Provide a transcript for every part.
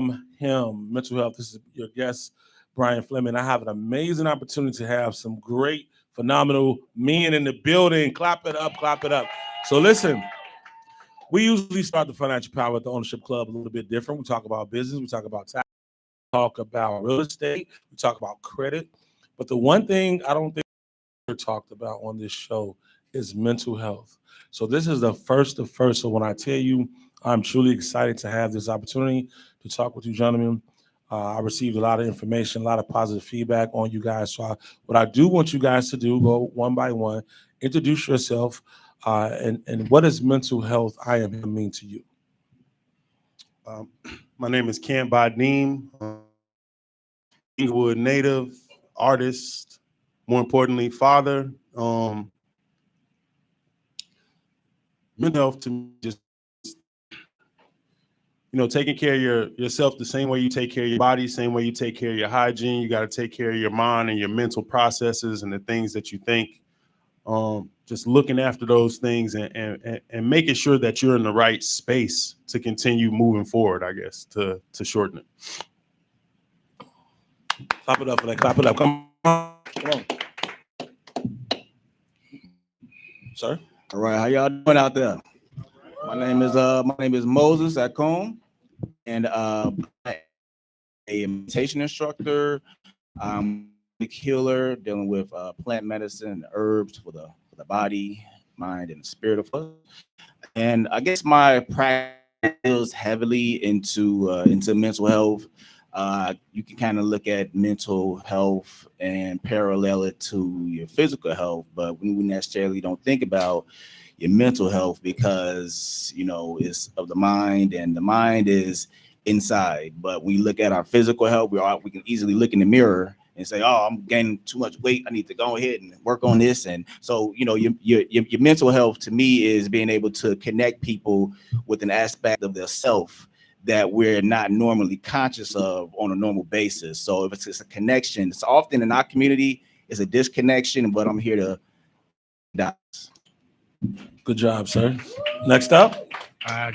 him, mental health. This is your guest, Brian Fleming. I have an amazing opportunity to have some great, phenomenal men in the building. Clap it up, clap it up. So listen, we usually start the Financial Power at the Ownership Club a little bit different. We talk about business, we talk about tax, we talk about real estate, we talk about credit. But the one thing I don't think we're talked about on this show is mental health. So this is the first of first. So when I tell you, I'm truly excited to have this opportunity to talk with you, gentlemen. I received a lot of information, a lot of positive feedback on you guys. So what I do want you guys to do, go one by one, introduce yourself, and what does mental health I am him mean to you? Um, my name is Cam Badim, Inglewood native, artist, more importantly, father. Mental health to me just, taking care of yourself the same way you take care of your body, same way you take care of your hygiene. You got to take care of your mind and your mental processes and the things that you think. Just looking after those things and making sure that you're in the right space to continue moving forward, I guess, to shorten it. Clap it up for that. Clap it up. Come on. Come on. Sir? All right, how y'all doing out there? My name is Moses Akon, and I'm a meditation instructor. I'm a healer dealing with plant medicine and herbs for the body, mind, and spirit of us. And I guess my practice deals heavily into mental health. You can kind of look at mental health and parallel it to your physical health, but we necessarily don't think about your mental health because it's of the mind, and the mind is inside. But when you look at our physical health, we can easily look in the mirror and say, "Oh, I'm gaining too much weight. I need to go ahead and work on this." And so, your mental health to me is being able to connect people with an aspect of their self that we're not normally conscious of on a normal basis. So if it's a connection, it's often in our community, it's a disconnection, but I'm here to. Good job, sir. Next up.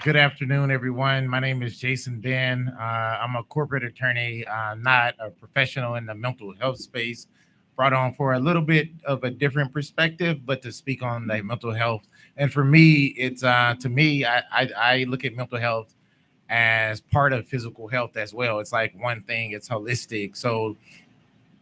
Good afternoon, everyone. My name is Jason Ben. I'm a corporate attorney, not a professional in the mental health space. Brought on for a little bit of a different perspective, but to speak on the mental health. And for me, it's I look at mental health as part of physical health as well. It's like one thing, it's holistic. So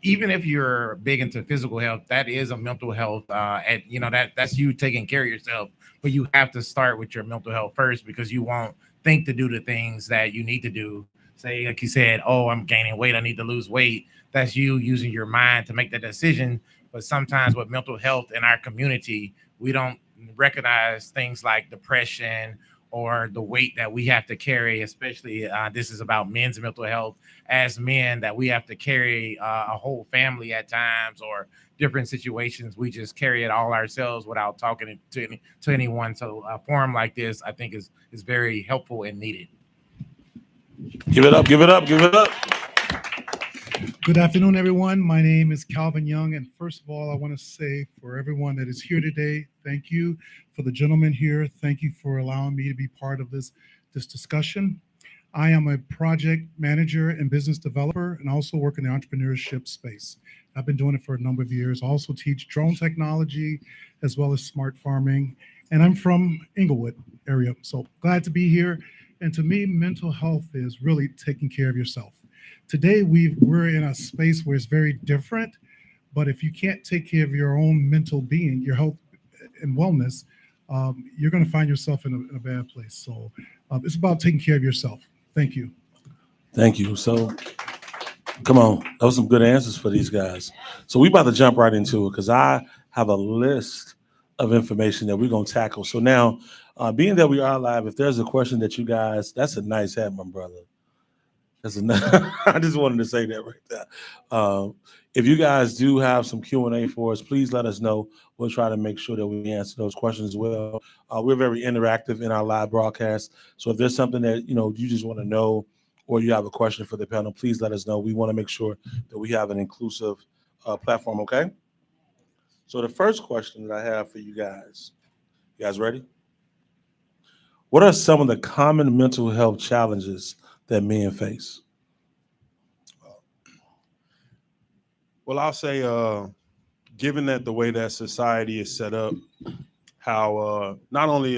even if you're big into physical health, that is a mental health. That's you taking care of yourself. But you have to start with your mental health first, because you won't think to do the things that you need to do. Say, like you said, oh, I'm gaining weight, I need to lose weight. That's you using your mind to make that decision. But sometimes with mental health in our community, we don't recognize things like depression or the weight that we have to carry, especially this is about men's mental health as men, that we have to carry a whole family at times, or different situations. We just carry it all ourselves without talking to anyone. So a forum like this, I think, is very helpful and needed. Give it up, give it up, give it up. Good afternoon, everyone. My name is Calvin Young, and first of all, I want to say for everyone that is here today, thank you. For the gentleman here, thank you for allowing me to be part of this discussion. I am a project manager and business developer, and also work in the entrepreneurship space. I've been doing it for a number of years. I also teach drone technology as well as smart farming, and I'm from Inglewood area, so glad to be here. And to me, mental health is really taking care of yourself. Today, we're in a space where it's very different, but if you can't take care of your own mental being, your health and wellness, you're going to find yourself in a bad place. So it's about taking care of yourself. Thank you. Thank you. So, come on. That was some good answers for these guys. So we about to jump right into it, because I have a list of information that we're going to tackle. So now, being that we are live, if there's a question that you guys, that's a nice hat, my brother. I just wanted to say that right there. If you guys do have some Q&A for us, please let us know. We'll try to make sure that we answer those questions as well. We're very interactive in our live broadcast. So if there's something that you just want to know, or you have a question for the panel, please let us know. We want to make sure that we have an inclusive platform, okay? So the first question that I have for you guys ready? What are some of the common mental health challenges that men face? Well, I'll say, given that the way that society is set up, how not only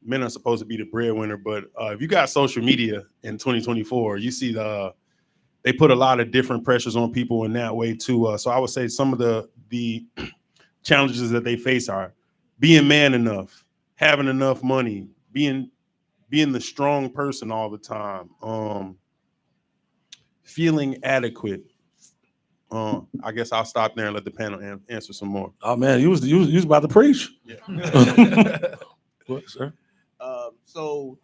men are supposed to be the breadwinner, but if you got social media in 2024, you see they put a lot of different pressures on people in that way too. So I would say some of the challenges that they face are being man enough, having enough money, being the strong person all the time, feeling adequate. I guess I'll stop there and let the panel answer some more. Oh man, you was about to preach. Yeah. What, sir? So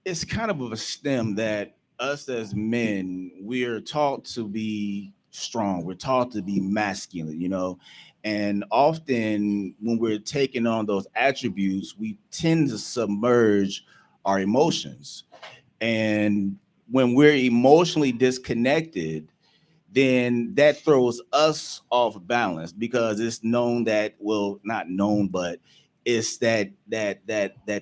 it's kind of a stem that us as men, we're taught to be strong. We're taught to be masculine, you know. And often when we're taking on those attributes, we tend to submerge our emotions. And when we're emotionally disconnected, then that throws us off balance because it's known that, well, not known, but it's that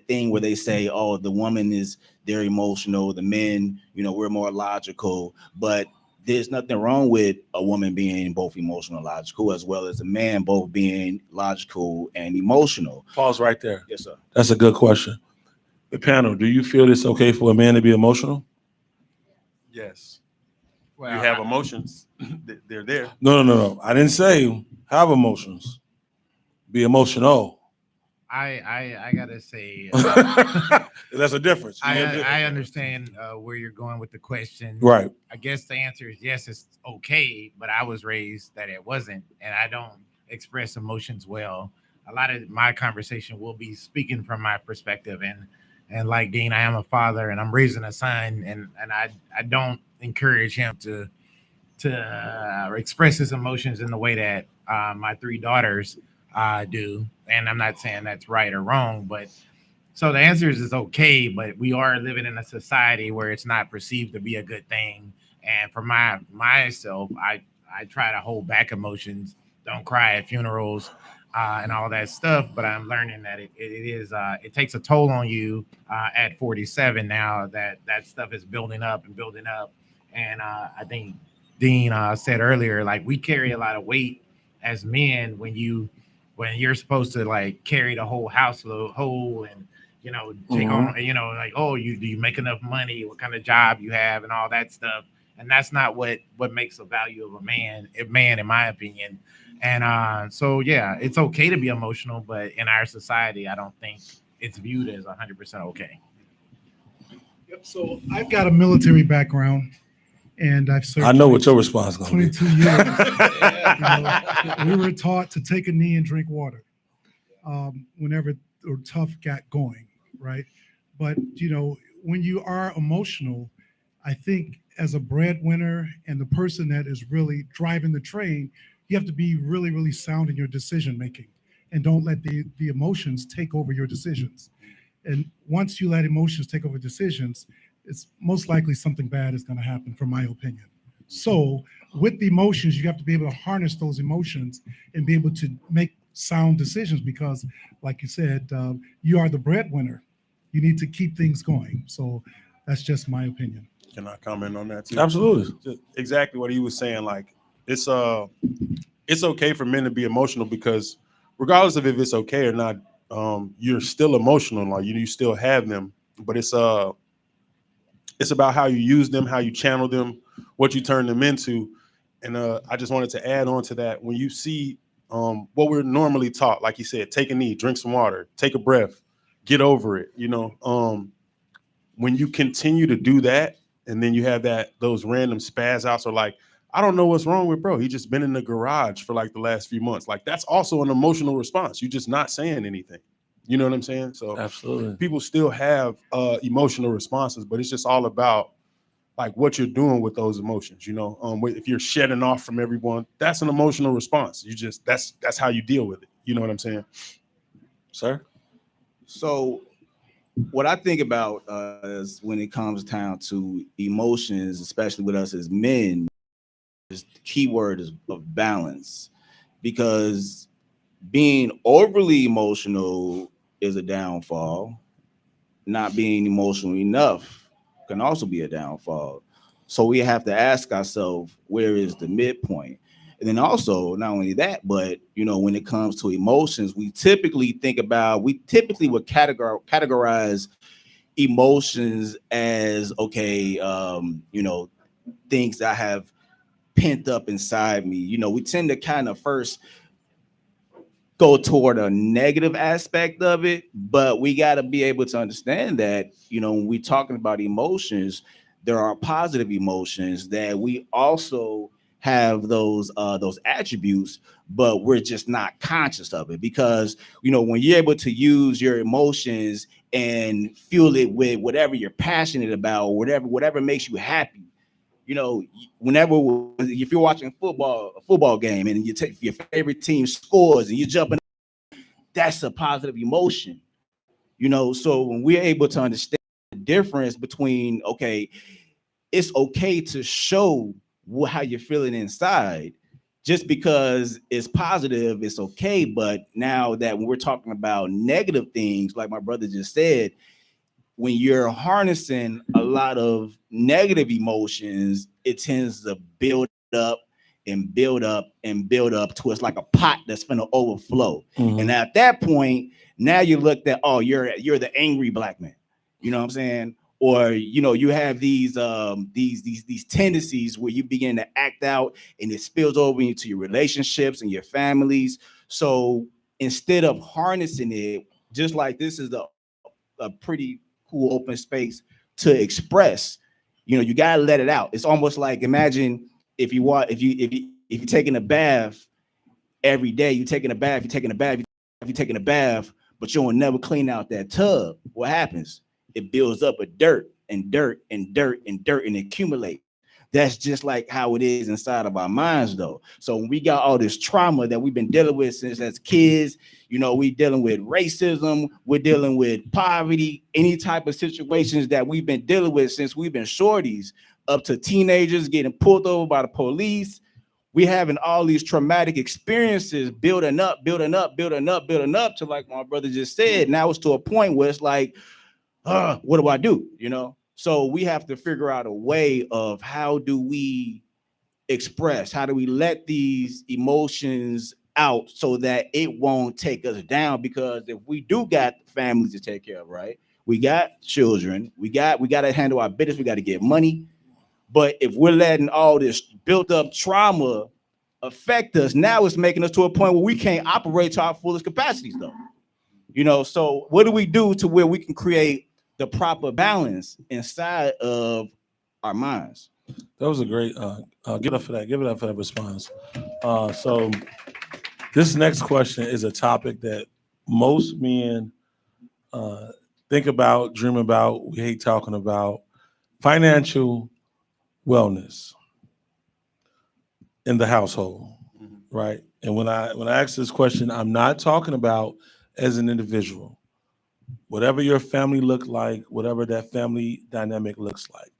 thing where they say, oh, the woman they're emotional, the men, you know, we're more logical, but there's nothing wrong with a woman being both emotional and logical, as well as a man both being logical and emotional. Pause right there. Yes, sir. That's a good question. The panel, do you feel it's okay for a man to be emotional? Yes. Well, You have emotions. They're there. No. I didn't say have emotions. Be emotional. I gotta say, That's a difference. I understand where you're going with the question. Right. I guess the answer is yes, it's okay, but I was raised that it wasn't, and I don't express emotions well. A lot of my conversation will be speaking from my perspective, and like Dean, I am a father, and I'm raising a son, and I don't encourage him to express his emotions in the way that my three daughters do. And I'm not saying that's right or wrong, but so the answer is it's okay, but we are living in a society where it's not perceived to be a good thing. And for myself, I try to hold back emotions, don't cry at funerals, and all that stuff. But I'm learning that it takes a toll on you at 47 now that stuff is building up. And I think Dean said earlier, like we carry a lot of weight as men when you're supposed to like carry the whole household whole and take on like, oh, do you make enough money, what kind of job you have and all that stuff. And that's not what makes the value of a man in my opinion. And so yeah, it's okay to be emotional, but in our society I don't think it's viewed as 100% okay. Yep. So I've got a military background, and I've served. I know what your response is going to 22 years. We were taught to take a knee and drink water whenever or tough got going, right? But when you are emotional, I think as a breadwinner and the person that is really driving the train, you have to be really, really sound in your decision making, and don't let the emotions take over your decisions. And once you let emotions take over decisions, it's most likely something bad is going to happen, from my opinion. So with the emotions, you have to be able to harness those emotions and be able to make sound decisions because, like you said, you are the breadwinner. You need to keep things going. So that's just my opinion. Can I comment on that too? Absolutely. Just exactly what he was saying. Like it's okay for men to be emotional because regardless of if it's okay or not, you're still emotional. Like you still have them, but it's about how you use them, how you channel them, what you turn them into. And I just wanted to add on to that. When you see what we're normally taught, like you said, take a knee, drink some water, take a breath, get over it. When you continue to do that, and then you have those random spaz outs or like, I don't know what's wrong with bro. He just been in the garage for like the last few months. Like that's also an emotional response. You're just not saying anything. You know what I'm saying? So Absolutely. People still have emotional responses, but it's just all about like what you're doing with those emotions. If you're shedding off from everyone, that's an emotional response. That's how you deal with it. You know what I'm saying? Sir? So what I think about is when it comes down to emotions, especially with us as men, is the key word is of balance, because being overly emotional is a downfall. Not being emotional enough can also be a downfall. So we have to ask ourselves, where is the midpoint? And then also, not only that, but when it comes to emotions, we typically would categorize emotions as, okay, things that I have pent up inside me. We tend to kind of first go toward a negative aspect of it, but we got to be able to understand that, when we're talking about emotions, there are positive emotions that we also have those attributes, but we're just not conscious of it, because when you're able to use your emotions and fuel it with whatever you're passionate about, or whatever makes you happy. Whenever, if you're watching a football game and you take your favorite team scores and you're jumping, that's a positive emotion. So when we're able to understand the difference between, okay, it's okay to show how you're feeling inside, just because it's positive, it's okay. But now that when we're talking about negative things, like my brother just said, when you're harnessing a lot of negative emotions, it tends to build up and build up and build up to it's like a pot that's going to overflow. Mhm. And at that point, now you look at, oh, you're the angry black man. You know what I'm saying? Or you have these tendencies where you begin to act out, and it spills over into your relationships and your families. So instead of harnessing it, just like this is a pretty cool open space to express, you gotta let it out. It's almost like, imagine if you're taking a bath every day, you're taking a bath, but you will never clean out that tub. What happens? It builds up a dirt and dirt and dirt and dirt and accumulate. That's just like how it is inside of our minds, though. So when we got all this trauma that we've been dealing with since as kids, we dealing with racism, we're dealing with poverty, any type of situations that we've been dealing with since we've been shorties, up to teenagers getting pulled over by the police. We having all these traumatic experiences building up to, like my brother just said. Now it's to a point where it's like, what do I do? So we have to figure out a way of how do we express, how do we let these emotions out so that it won't take us down? Because if we do got families to take care of, right? We got children, we got to handle our business, we got to get money. But if we're letting all this built up trauma affect us, now it's making us to a point where we can't operate to our fullest capacities, though. So what do we do to where we can create the proper balance inside of our minds? That was a great. Give it up for that. Give it up for that response. So this next question is a topic that most men think about, dream about. We hate talking about financial wellness in the household, right? And when I ask this question, I'm not talking about as an individual. Whatever your family look like, whatever that family dynamic looks like,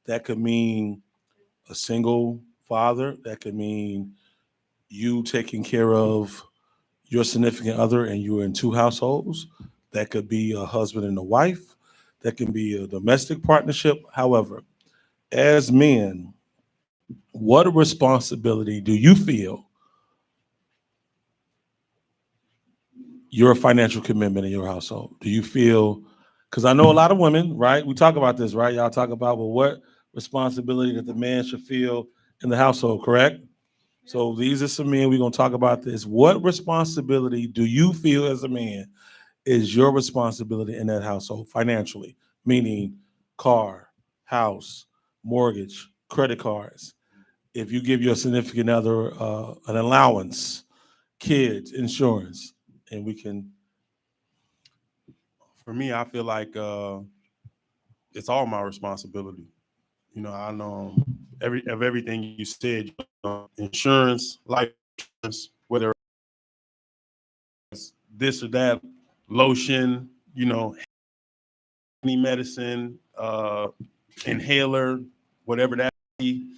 that could mean a single father. That could mean you taking care of your significant other and you're in two households. That could be a husband and a wife. That can be a domestic partnership. However, as men, what responsibility do you feel your financial commitment in your household? Do you feel, because I know a lot of women, right? We talk about this, right? Y'all talk about, well, what responsibility that the man should feel in the household, correct? So these are some men, we're going to talk about this. What responsibility do you feel as a man is your responsibility in that household financially? Meaning car, house, mortgage, credit cards. If you give your significant other an allowance, kids, insurance, and we can. For me, I feel like it's all my responsibility. I know everything you said, insurance, life insurance, whether it's this or that, lotion, any medicine, inhaler, whatever that be,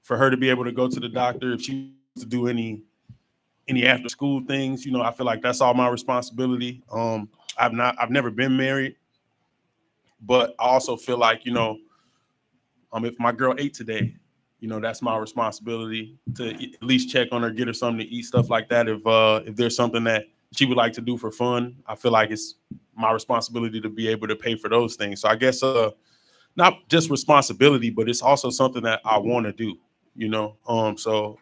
for her to be able to go to the doctor if she wants to do any after school things. I feel like that's all my responsibility. I've never been married, but I also feel like If my girl ate today, that's my responsibility to at least check on her, get her something to eat, stuff like that. If there's something that she would like to do for fun, I feel like it's my responsibility to be able to pay for those things. So I guess not just responsibility, but it's also something that I want to do, So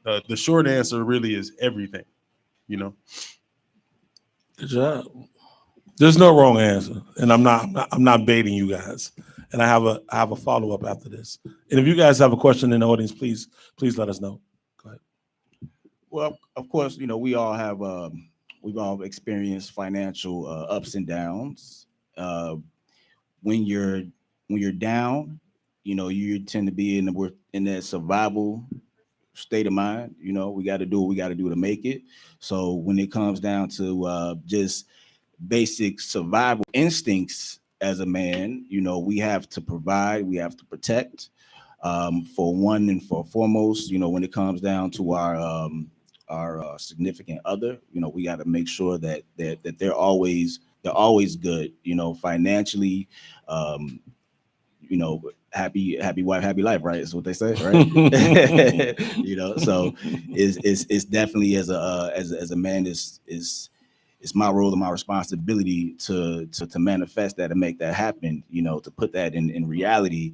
the short answer really is everything, Good job. There's no wrong answer, and I'm not baiting you guys. And I have a follow up after this. And if you guys have a question in the audience, please let us know. Go ahead. Well, of course, we all have we've all experienced financial ups and downs. When you're down, you tend to be in that survival state of mind. We got to do what we got to do to make it. So when it comes down to just basic survival instincts as a man, we have to provide, we have to protect. For one and for foremost, when it comes down to our significant other, we got to make sure that they're always good, financially, happy wife, happy life, right? Is what they say, right? So it's definitely as a man it's my role and my responsibility to manifest that and make that happen, to put that in reality.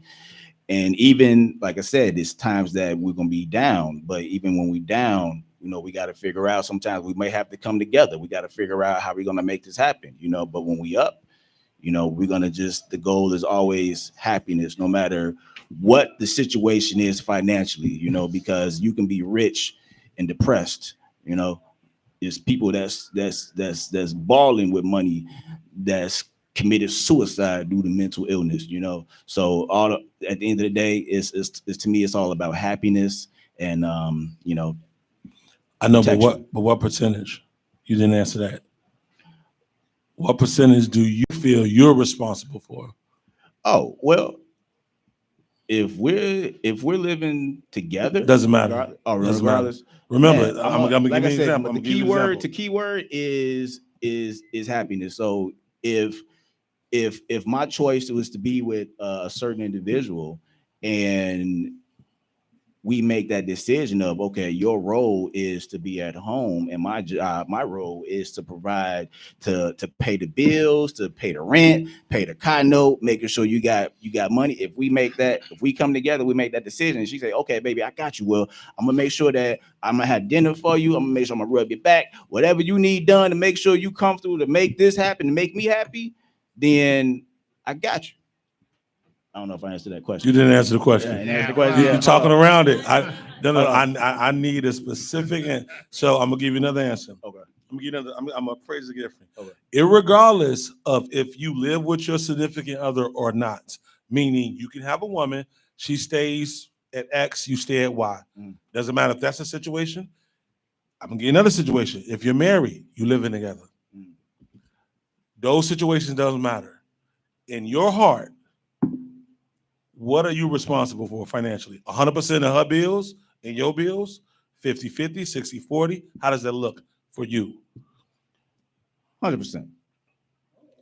And even like I said, it's times that we're gonna be down, but even when we down, we got to figure out, sometimes we may have to come together. We got to figure out how we're gonna make this happen, but when we up, we're gonna the goal is always happiness, no matter what the situation is financially, because you can be rich and depressed, There's people that's balling with money, that's committed suicide due to mental illness, So at the end of the day, it's to me, it's all about happiness and I know, but what percentage? You didn't answer that. What percentage do you feel you're responsible for? Oh, well, if we're living together, doesn't matter. Regardless. Remember, Man, I'm gonna give you an said, example. the key word is happiness. So if my choice was to be with a certain individual, and we make that decision of, okay, your role is to be at home, and my role is to provide, to pay the bills, to pay the rent, pay the car note, making sure you got money. If we come together, we make that decision, and she say, okay, baby, I got you. Well, I'm gonna make sure that I'm gonna have dinner for you. I'm gonna make sure I'm gonna rub your back, whatever you need done to make sure you comfortable, to make this happen, to make me happy, then I got you. I don't know if I answered that question. You didn't answer the question. Yeah, I didn't answer the question. You're talking around it. I need a specific. So I'm gonna give you another answer. Okay. I'm gonna phrase it different. Okay. Irregardless of if you live with your significant other or not, meaning you can have a woman, she stays at X, you stay at Y. Doesn't matter if that's a situation. I'm gonna give you another situation. If you're married, you living together. Those situations doesn't matter. In your heart, what are you responsible for financially? 100% of her bills and your bills? 50-50, 60-40? How does that look for you? 100%.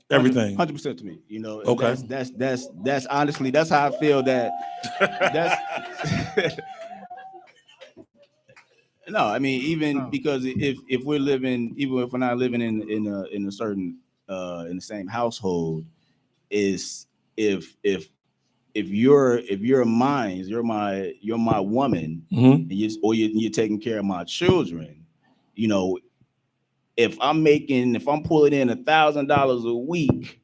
Everything. 100% to me. Okay. That's honestly, that's how I feel that. That's no, I mean, even because if we're living, even if we're not living in a certain in the same household, is if you're mine, you're my woman, and you're taking care of my children, if I'm pulling in $1,000 a week,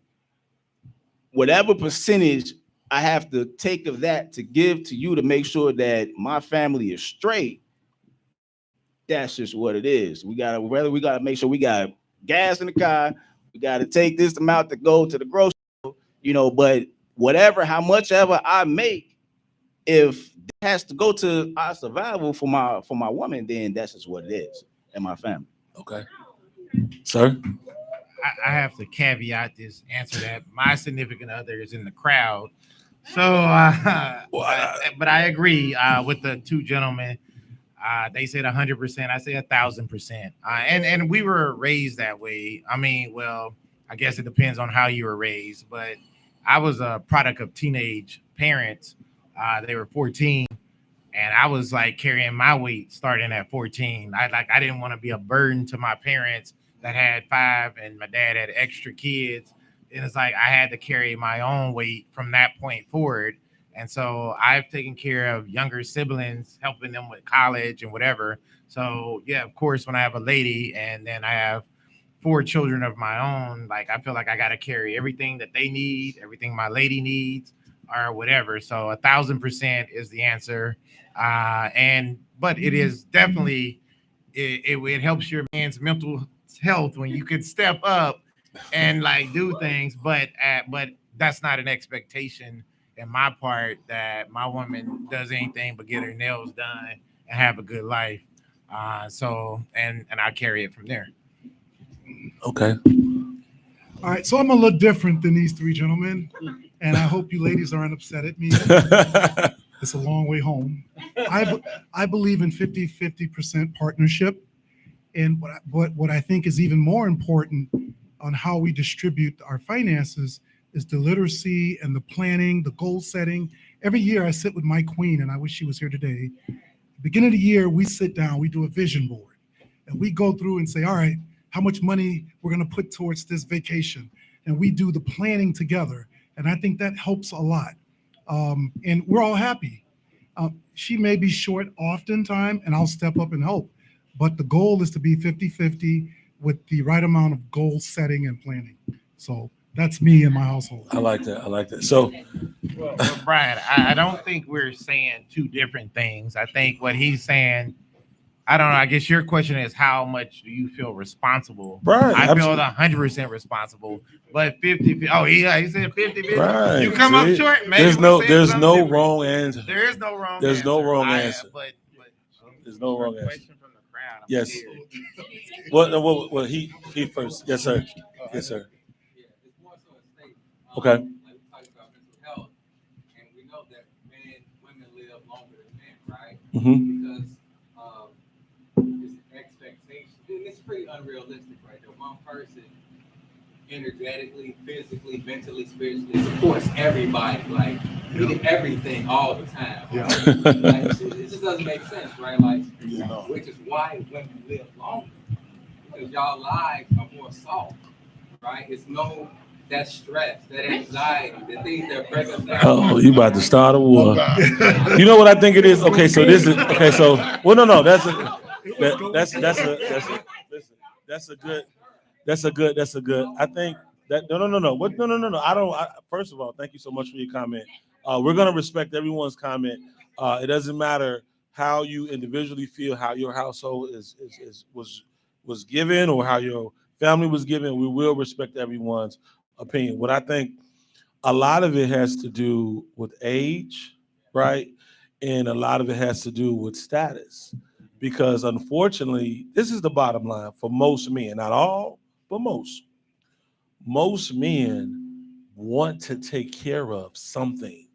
whatever percentage I have to take of that to give to you to make sure that my family is straight, that's just what it is. We gotta make sure we got gas in the car, we gotta take this amount to go to the grocery store, but how much ever I make, if it has to go to our survival for my woman, then that's just what it is, and my family. Okay. Sir? I have to caveat this answer that my significant other is in the crowd. So, but I agree with the two gentlemen. They said 100%. I say 1,000%. And we were raised that way. I mean, well, I guess it depends on how you were raised, but I was a product of teenage parents They were 14, and I was like carrying my weight starting at 14. I didn't want to be a burden to my parents that had 5, and my dad had extra kids. And it's like I had to carry my own weight from that point forward. And so I've taken care of younger siblings, helping them with college and whatever. So yeah, of course, when I have a lady and then I have 4 children of my own, like I feel like I got to carry everything that they need, everything my lady needs, or whatever. So 1,000% is the answer. But it is definitely it helps your man's mental health when you can step up and like do things, but that's not an expectation in my part that my woman does anything but get her nails done and have a good life. So I carry it from there. Okay. All right, so I'm a little different than these 3 gentlemen, and I hope you ladies aren't upset at me. It's a long way home. I believe in 50% partnership, and what I think is even more important on how we distribute our finances is the literacy and the planning, the goal setting. Every year I sit with my queen, and I wish she was here today. Beginning of the year, we sit down, we do a vision board, and we go through and say, all right, how much money we're going to put towards this vacation, and we do the planning together. And I think that helps a lot. And we're all happy. She may be short oftentimes, and I'll step up and help. But the goal is to be 50-50 with the right amount of goal setting and planning. So that's me in my household. I like that. So, Well, Brian, I don't think we're saying 2 different things. I think what he's saying, I don't know. I guess your question is how much do you feel responsible? Right, I feel absolutely. 100% responsible, but 50. Oh, he said 50. right. You come up See? short, maybe There's we no said there's something no different. wrong answer. There is no wrong There's answer. no wrong answer. But There's no wrong answer. question from the crowd. I'm Yes. scared. Well, he first. Yes, sir. Yes, sir. Okay. Like we talked about mental health, and we know that women live longer than men, right? Mm-hmm. Because this expectation, and it's pretty unrealistic, right? That one person energetically, physically, mentally, spiritually supports everybody, like needing everything all the time. Yeah. Right? Like, it just doesn't make sense, right? Like, which is why women live longer, because y'all lives are more soft, right? It's no that stress, that anxiety, the things that break us down. Oh, you about to start a war. You know what I think it is? Okay, so this is okay. So, well, no, that's a good. I think that no. What? No. I don't. First of all, thank you so much for your comment. We're gonna respect everyone's comment. It doesn't matter how you individually feel, how your household was given, or how your family was given. We will respect everyone's opinion. What I think a lot of it has to do with age, right? And a lot of it has to do with status. Because unfortunately, this is the bottom line for most men, not all, but most. Most men want to take care of something,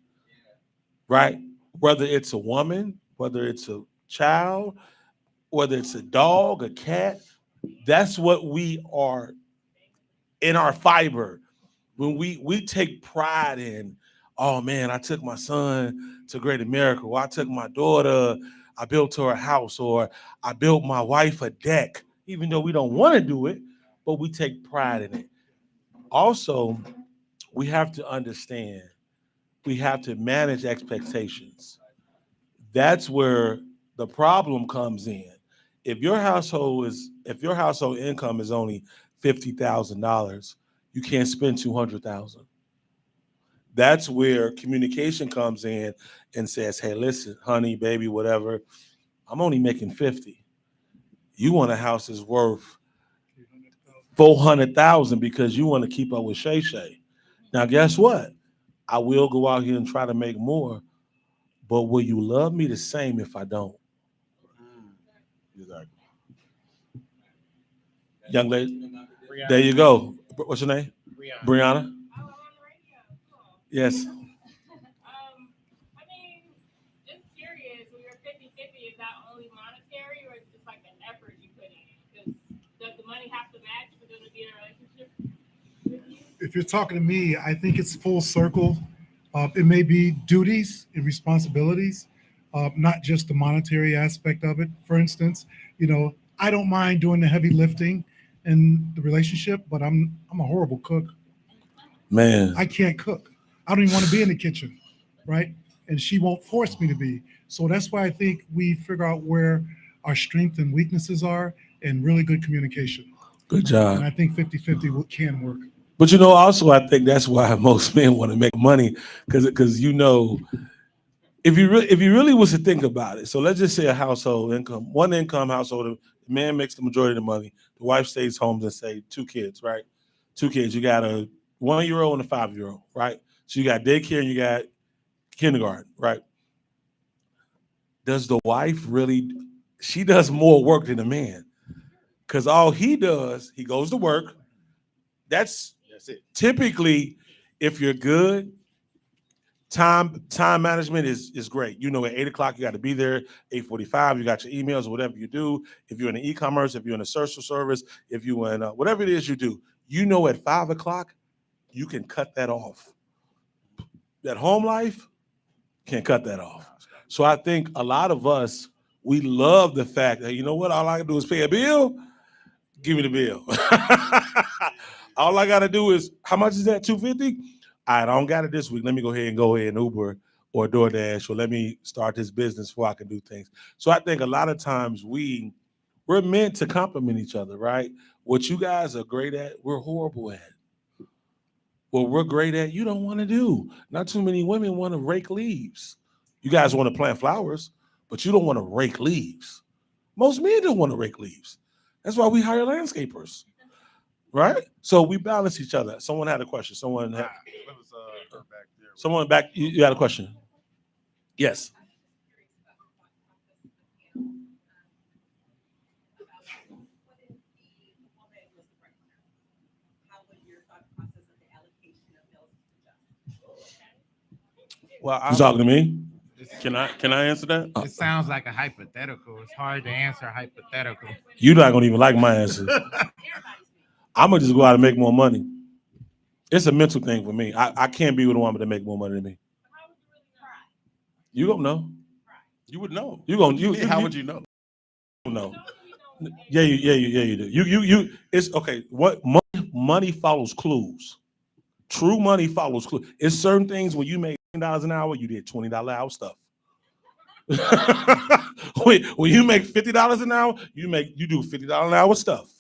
right? Whether it's a woman, whether it's a child, whether it's a dog, a cat, that's what we are in our fiber. When we take pride in, oh man, I took my son to Great America, or I took my daughter, I built her a house, or I built my wife a deck, even though we don't want to do it, but we take pride in it. Also, we have to understand, we have to manage expectations. That's where the problem comes in. If your household income is only $50,000, you can't spend $200,000. That's where communication comes in and says, "Hey, listen, honey, baby, whatever. I'm only making 50. You want a house that's worth 400,000 because you want to keep up with Shay Shay. Now, guess what? I will go out here and try to make more, but will you love me the same if I don't?" Exactly. Young lady, there you go. What's your name? Brianna. Yes. I mean, just curious, when you're 50-50, is that only monetary or is it just like the effort you put in? Because does the money have to match for them to be in a relationship with you? If you're talking to me, I think it's full circle. It may be duties and responsibilities, not just the monetary aspect of it. For instance, I don't mind doing the heavy lifting in the relationship, but I'm a horrible cook. Man, I can't cook. I don't even want to be in the kitchen, right? And she won't force me to be. So that's why I think we figure out where our strengths and weaknesses are and really good communication. good job. And I think 50-50 can work. But also I think that's why most men want to make money, because if you really was to think about it, so let's just say a household income, one income household, the man makes the majority of the money, the wife stays home and say 2 kids, right? 2 kids, you got a 1-year-old and a 5-year-old, right? So you got daycare and you got kindergarten, right? Does the wife really? She does more work than the man, because all he does, he goes to work. That's it. typically, if you're good, time management is great. At 8 o'clock, you got to be there. 8:45, you got your emails or whatever you do. If you're in the e-commerce, if you're in a social service, if you're in whatever it is you do, at 5 o'clock, you can cut that off. That home life can't cut that off. So I think a lot of us, we love the fact that, you know what, all I can do is pay a bill. Give me the bill. All I got to do is, how much is that, $250? I don't got it this week. Let me go ahead and Uber or DoorDash, or let me start this business before I can do things. So I think a lot of times we're meant to complement each other, right? What you guys are great at, we're horrible at. What we're great at, you don't want to do. Not too many women want to rake leaves. You guys want to plant flowers, but you don't want to rake leaves. Most men don't want to rake leaves. That's why we hire landscapers, right? So we balance each other. Someone had a question. Someone back. You had a question? Yes. Well, You talking to me? Can I answer that? It sounds like a hypothetical. It's hard to answer a hypothetical. You're not gonna even like my answer. I'm gonna just go out and make more money. It's a mental thing for me. I can't be with a woman that make more money than me. You don't know. You would know. How would you know? No. Yeah, you do. You. It's okay. What money follows clues. True money follows clues. It's certain things when you make $10 an hour, you did $20 hour stuff. when you make $50 an hour, you do $50 an hour stuff.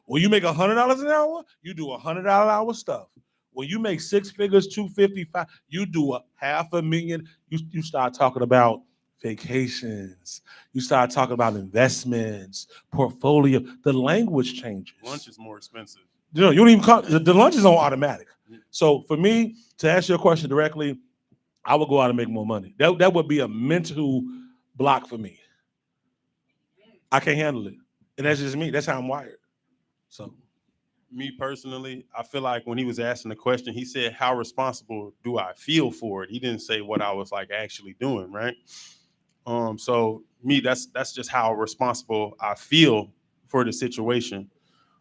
When you make $100 an hour, you do $100 hour stuff. When you make 6 figures, 255, you do $500,000. You start talking about vacations. You start talking about investments, portfolio. The language changes. Lunch is more expensive. You don't even call the lunch is on automatic. So for me, to answer your question directly, I would go out and make more money. That would be a mental block for me. I can't handle it. And that's just me. That's how I'm wired. So me personally, I feel like when he was asking the question, he said, how responsible do I feel for it? He didn't say what I was like actually doing, right? So me, that's just how responsible I feel for the situation.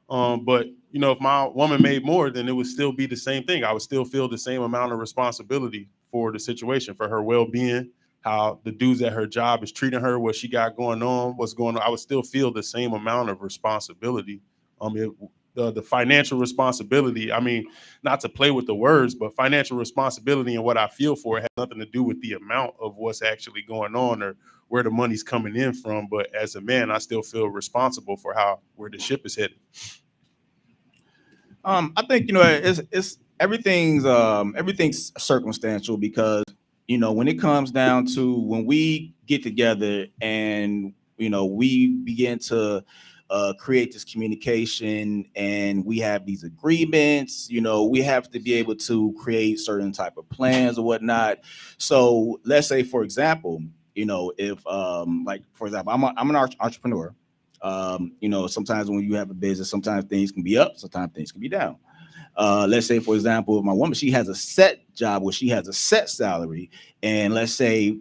But if my woman made more, then it would still be the same thing. I would still feel the same amount of responsibility for the situation, for her well-being, how the dudes at her job is treating her, what she got going on, what's going on. I would still feel the same amount of responsibility. The financial responsibility, not to play with the words, but financial responsibility and what I feel for it has nothing to do with the amount of what's actually going on or where the money's coming in from. But as a man, I still feel responsible for where the ship is headed. I think it's everything's circumstantial, because when it comes down to when we get together and we begin to create this communication and we have these agreements, we have to be able to create certain type of plans or whatnot. So let's say, for example, if for example, I'm an entrepreneur. Sometimes when you have a business, sometimes things can be up, sometimes things can be down. Let's say, for example, if my woman, she has a set job where she has a set salary, and let's say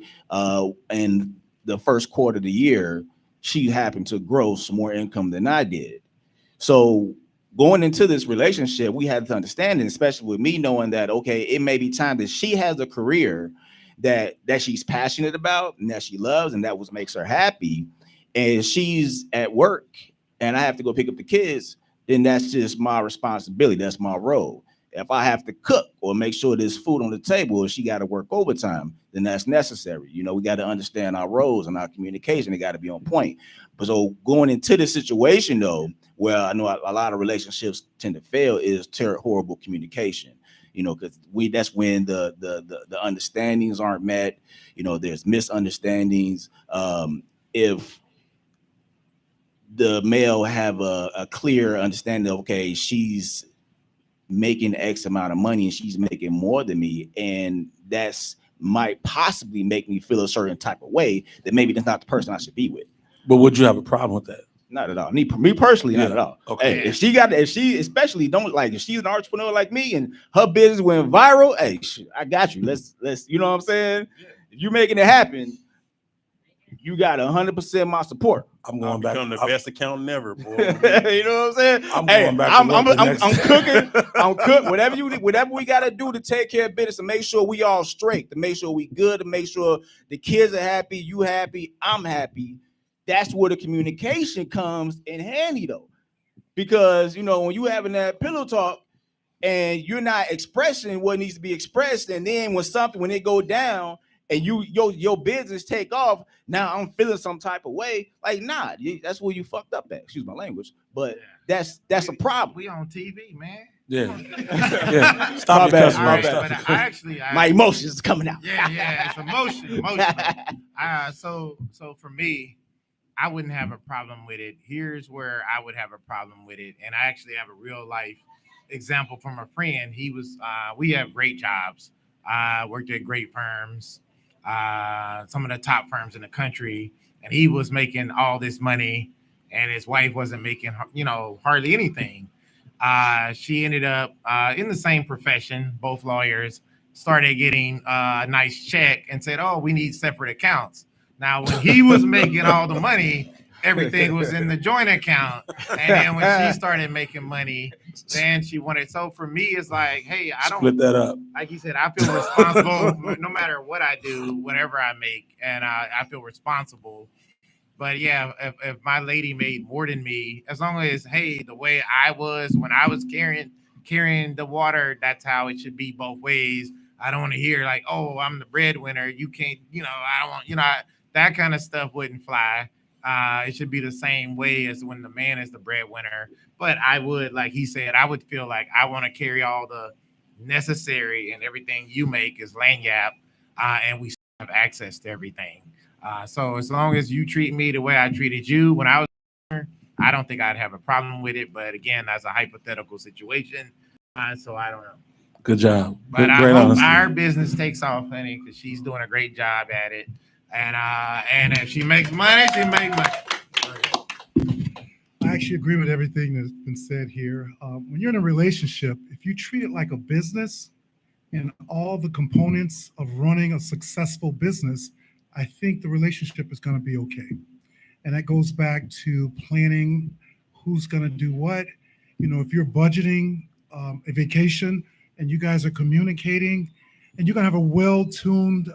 in the first quarter of the year, she happened to gross more income than I did. So going into this relationship, we had to understand, and especially with me knowing that, okay, it may be time that she has a career that she's passionate about and that she loves and that what makes her happy, and she's at work and I have to go pick up the kids, then that's just my responsibility. That's my role. If I have to cook or make sure there's food on the table or she got to work overtime, then that's necessary. You know, we got to understand our roles and our communication. They got to be on point. But so going into this situation, though, where I know a lot of relationships tend to fail is horrible communication. You know, because that's when the understandings aren't met. You know, there's misunderstandings. If the male have a clear understanding of, okay, she's making X amount of money and she's making more than me, and that's might possibly make me feel a certain type of way that maybe that's not the person I should be with. But would you have a problem with that? Not at all. Me personally, not at all. Okay. Hey, if she especially don't like, if she's an entrepreneur like me and her business went viral, hey, I got you. Let's you know what I'm saying? If you're making it happen, you got 100% my support. I'm going back. Become the best accountant ever, boy. You know what I'm saying? I'm going back. I'm cooking. I'm cooking. Whatever we got to do to take care of business and make sure we all straight, to make sure we good, to make sure the kids are happy, you happy, I'm happy. That's where the communication comes in handy, though, because you know when you having that pillow talk and you're not expressing what needs to be expressed, and then when it go down and your business take off, now I'm feeling some type of way. Like, nah, that's where you fucked up at. Excuse my language, but that's a problem. We on TV, man. Yeah. Yeah. Stop My your bad, cussing, my bro. bad. But My emotions is coming out. Yeah, it's emotional. So for me, I wouldn't have a problem with it. Here's where I would have a problem with it, and I actually have a real life example from a friend. He was, we have great jobs. Worked at great firms, some of the top firms in the country, and he was making all this money, and his wife wasn't making, hardly anything. She ended up in the same profession, both lawyers, started getting a nice check and said, "Oh, we need separate accounts." Now, when he was making all the money, everything was in the joint account. And then when she started making money, then she wanted. So for me, it's like, hey, I don't split that up. Like you said, I feel responsible no matter what I do, whatever I make, and I feel responsible. But yeah, if my lady made more than me, as long as, hey, the way I was when I was carrying the water, that's how it should be both ways. I don't want to hear like, oh, I'm the breadwinner. You can't, I don't want, that kind of stuff wouldn't fly. It should be the same way as when the man is the breadwinner. But I would, like he said, I would feel like I want to carry all the necessary, and everything you make is lanyap, and we have access to everything. So as long as you treat me the way I treated you when I was there, I don't think I'd have a problem with it. But again, that's a hypothetical situation. So I don't know. Good job. But I Great hope honesty. our business takes off, honey, because she's doing a great job at it. And if she makes money, she makes money. I actually agree with everything that's been said here. When you're in a relationship, if you treat it like a business and all the components of running a successful business, I think the relationship is going to be okay. And that goes back to planning who's going to do what. If you're budgeting a vacation and you guys are communicating, and you're going to have a well-tuned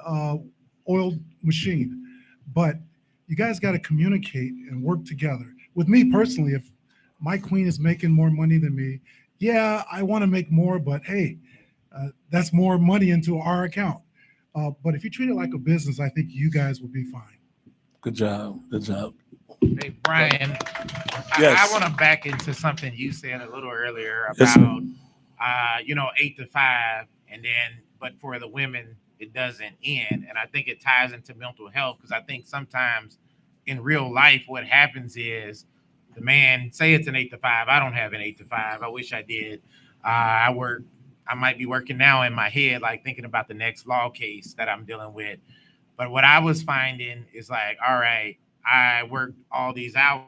oiled machine, but you guys got to communicate and work together. With me personally, if my queen is making more money than me, yeah, I want to make more, but hey, that's more money into our account. But if you treat it like a business, I think you guys will be fine. Good job. Good job. Hey, Brian, Yes. I want to back into something you said a little earlier Yes, sir. about, 8 to 5, and then, but for the women, it doesn't end. And I think it ties into mental health, because I think sometimes in real life, what happens is the man, say it's an 8 to 5. I don't have an 8 to 5. I wish I did. I might be working now in my head, like thinking about the next law case that I'm dealing with. But what I was finding is like, all right, I worked all these hours,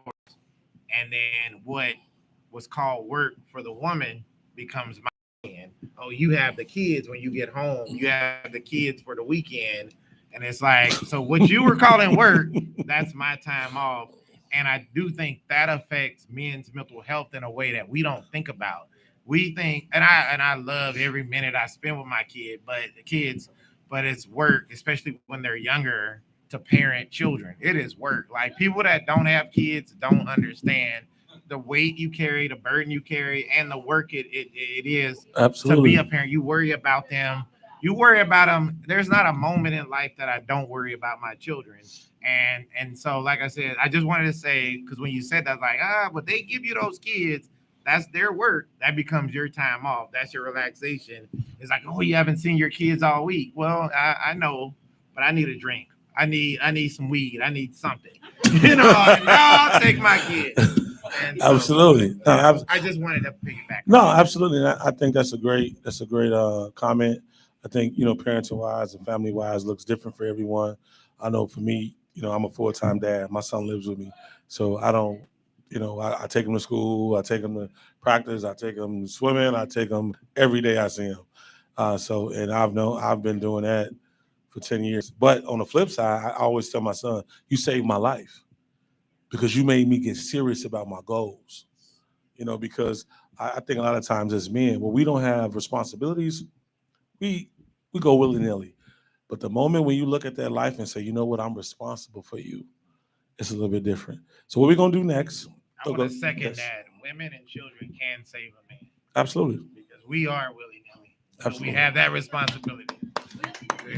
and then what was called work for the woman becomes my weekend. Oh, you have the kids when you get home. You have the kids for the weekend. And it's like, so what you were calling work, that's my time off. And I do think that affects men's mental health in a way that we don't think about. We think, and I love every minute I spend with my kids, but it's work, especially when they're younger, to parent children. It is work. Like people that don't have kids don't understand the weight you carry, the burden you carry, and the work it is to be a parent. You worry about them. You worry about them. There's not a moment in life that I don't worry about my children. And so, like I said, I just wanted to say, because when you said that, like, but they give you those kids, that's their work. That becomes your time off. That's your relaxation. It's like, oh, you haven't seen your kids all week. Well, I know, but I need a drink. I need some weed. I need something. I'll take my kids. So, absolutely. No, I just wanted to piggyback. No, absolutely. And I think that's a great comment. I think, parenting wise and family wise looks different for everyone. I know for me, I'm a full-time dad. My son lives with me. So I don't, I take him to school. I take him to practice. I take him swimming. I take him every day I see him. And I've been doing that for 10 years. But on the flip side, I always tell my son, you saved my life because you made me get serious about my goals. Because I think a lot of times as men, when we don't have responsibilities, we go willy-nilly. But the moment when you look at that life and say, you know what, I'm responsible for you, it's a little bit different. So what we're going to do next. I want to second that. Women and children can save a man. Absolutely. Because we are willy-nilly. So Absolutely. we have that responsibility.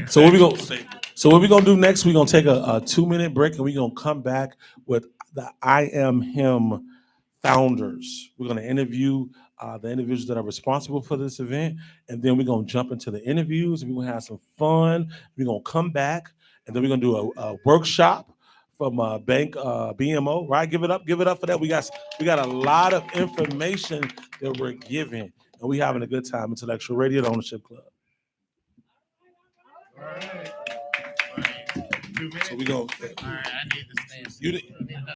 So what we're going to do next, we're going to take a 2-minute break and we're going to come back with the I Am Him founders. We're going to interview the individuals that are responsible for this event, and then we're going to jump into the interviews, and we're going to have some fun. We're going to come back, and then we're going to do a workshop from Bank BMO, right? Give it up for that. We got a lot of information that we're giving, and we're having a good time. Intellectual Radio, the Ownership Club. All right. 2 minutes. So we go. All right, I need to stand. You